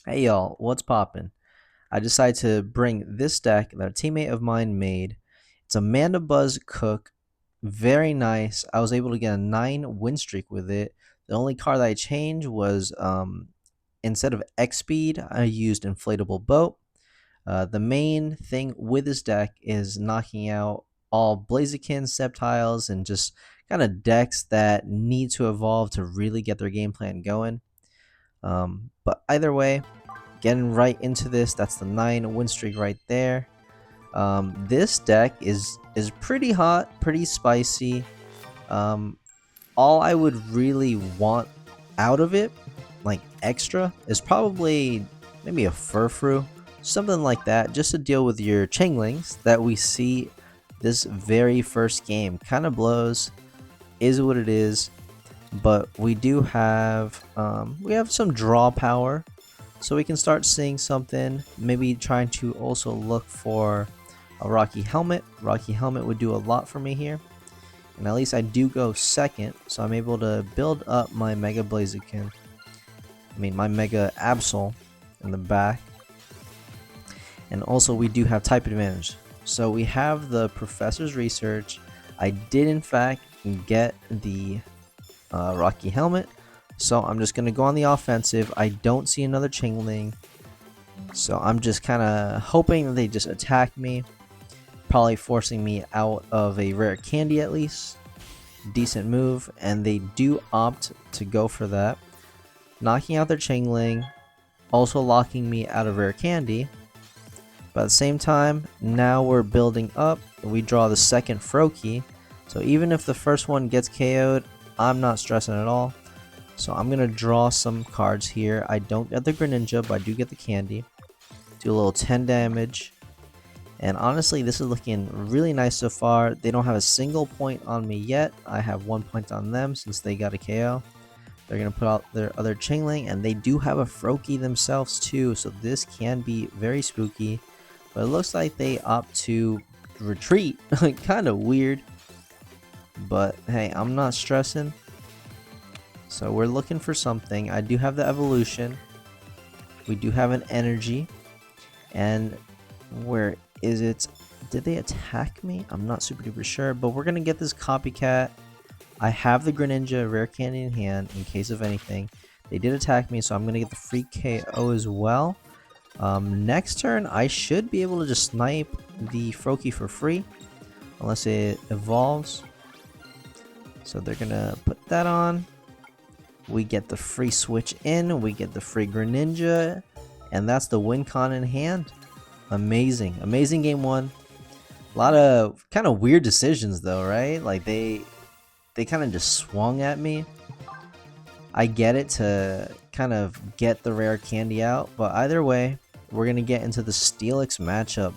Hey y'all, what's poppin'? I decided to bring this deck that a teammate of mine made. It's a Mandibuzz Cook. Very nice. I was able to get a 9 win streak with it. The only card that I changed was instead of X Speed, I used Inflatable Boat. The main thing with this deck is knocking out all Blaziken, Sceptiles, and just kind of decks that need to evolve to really get their game plan going. But either way, getting right into this, that's the 9 win streak right there. This deck is pretty hot, pretty spicy. Um, all I would really want out of it, like extra, is probably maybe a Furfru, something like that, just to deal with your Changlings that we see this very first game. Kind of blows, is what it is, but we have some draw power, so we can start seeing something. Maybe trying to also look for a Rocky Helmet. Rocky Helmet would do a lot for me here. And at least I do go second, so I'm able to build up my Mega Blaziken. My Mega Absol in the back. And also we do have type advantage. So we have the Professor's Research. I did in fact get the Rocky Helmet. So I'm just going to go on the offensive. I don't see another Chingling. So I'm just kind of hoping that they just attack me. Probably forcing me out of a rare candy at least. Decent move. And they do opt to go for that. Knocking out their Chingling. Also locking me out of rare candy. But at the same time, now we're building up. We draw the second Froakie. So even if the first one gets KO'd, I'm not stressing at all. So I'm going to draw some cards here. I don't get the Greninja, but I do get the candy. Do a little 10 damage. And honestly, this is looking really nice so far. They don't have a single point on me yet. I have 1 point on them since they got a KO. They're going to put out their other Chingling, and they do have a Froakie themselves too. So this can be very spooky. But it looks like they opt to retreat. Kind of weird. But hey, I'm not stressing. So we're looking for something. I do have the evolution. We do have an energy. And where is it? Did they attack me? I'm not super duper sure. But we're going to get this copycat. I have the Greninja rare candy in hand in case of anything. They did attack me, so I'm going to get the free KO as well. Next turn, I should be able to just snipe the Froakie for free. Unless it evolves. So they're going to put that on. We get the free switch in. We get the free Greninja. And that's the win con in hand. Amazing. Amazing game one. A lot of kind of weird decisions though, right? Like they kind of just swung at me. I get it to kind of get the rare candy out. But either way, we're going to get into the Steelix matchup.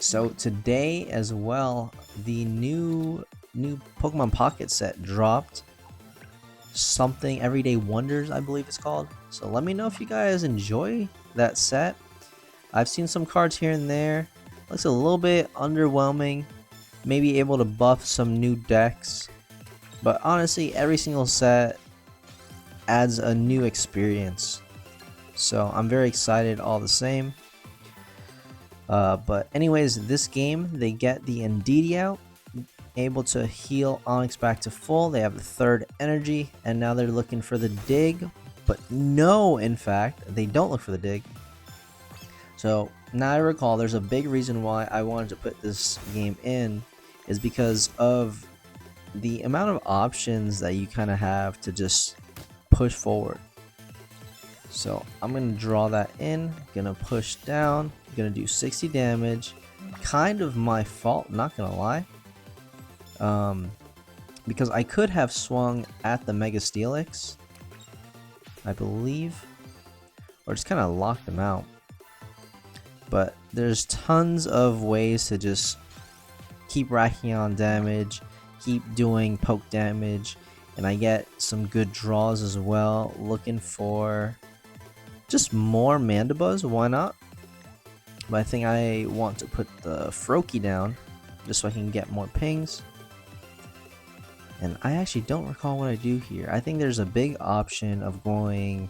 So today as well, the new Pokemon Pocket set dropped. Something Everyday Wonders, I believe it's called. So let me know if you guys enjoy that set. I've seen some cards here and there. Looks a little bit underwhelming. Maybe able to buff some new decks. But honestly, every single set adds a new experience. So I'm very excited all the same. But anyways, this game, they get the Indeedee out. Able to heal Onyx back to full. They have the third energy, and now they're looking for the dig. But no, in fact, they don't look for the dig. So now I recall there's a big reason why I wanted to put this game in is because of the amount of options that you kind of have to just push forward. So I'm going to draw that in, going to push down, going to do 60 damage. Kind of my fault, not going to lie. Because I could have swung at the Mega Steelix, I believe, or just kind of locked them out. But there's tons of ways to just keep racking on damage, keep doing poke damage, and I get some good draws as well. Looking for just more Mandibuzz, why not? But I think I want to put the Froakie down just so I can get more pings. And I actually don't recall what I do here. I think there's a big option of going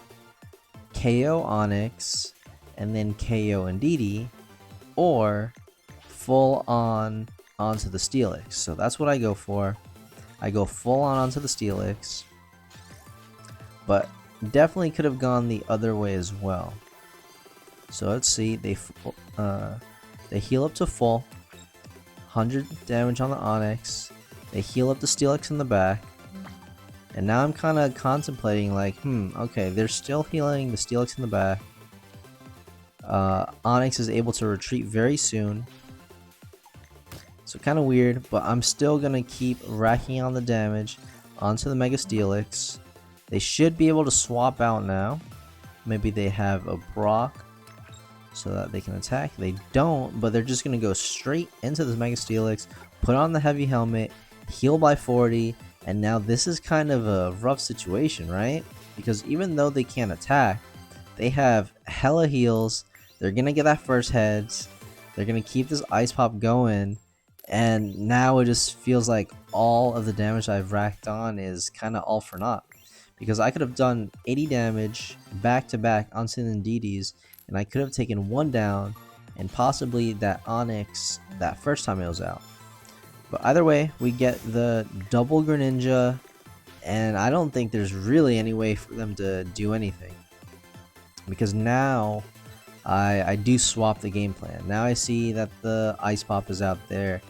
KO Onyx and then KO Indeedee, or full on onto the Steelix. So that's what I go for. I go full on onto the Steelix, but definitely could have gone the other way as well. So let's see, they heal up to full, 100 damage on the Onyx, they heal up the Steelix in the back, and now I'm kind of contemplating like, okay, they're still healing the Steelix in the back. Onyx is able to retreat very soon, so kind of weird, but I'm still going to keep racking on the damage onto the Mega Steelix. They should be able to swap out now. Maybe they have a Brock so that they can attack. They don't, but they're just going to go straight into this Mega Steelix, put on the heavy helmet, heal by 40, and now this is kind of a rough situation, right? Because even though they can't attack, they have hella heals. They're going to get that first heads. They're going to keep this Ice Pop going, and now it just feels like all of the damage I've racked on is kind of all for naught. Because I could have done 80 damage back to back onto the Indeedees, and I could have taken one down and possibly that Onyx that first time it was out. But either way, we get the double Greninja, and I don't think there's really any way for them to do anything. Because now I do swap the game plan. Now I see that the Ice Pop is out there.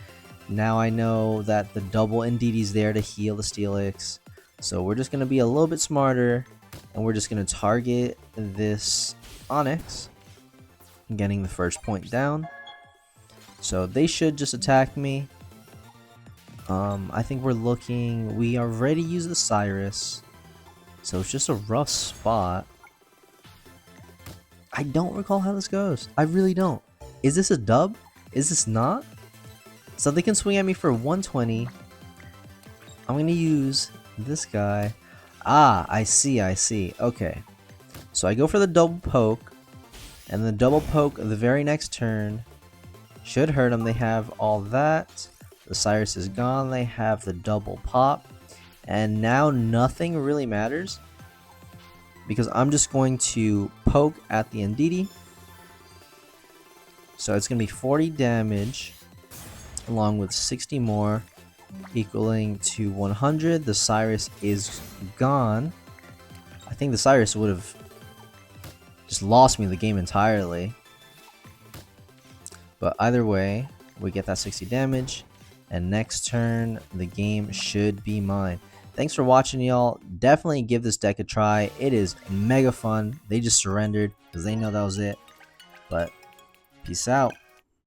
Now I know that the double Indeedee's there to heal the Steelix. So we're just going to be a little bit smarter, and we're just going to target this Onyx, getting the first point down. So they should just attack me. I think we are ready to use the Cyrus, so it's just a rough spot. I don't recall how this goes. I really don't. Is this a dub? Is this not? So they can swing at me for 120. I'm going to use this guy. Ah, I see. Okay. So I go for the double poke, and the double poke the very next turn should hurt them. They have all that. The Cyrus is gone. They have the double pop, and now nothing really matters because I'm just going to poke at the Indeedee. So it's going to be 40 damage along with 60 more, equaling to 100. The Cyrus is gone. I think the Cyrus would have just lost me the game entirely. But either way, we get that 60 damage. And next turn, the game should be mine. Thanks for watching, y'all. Definitely give this deck a try. It is mega fun. They just surrendered because they know that was it. But peace out.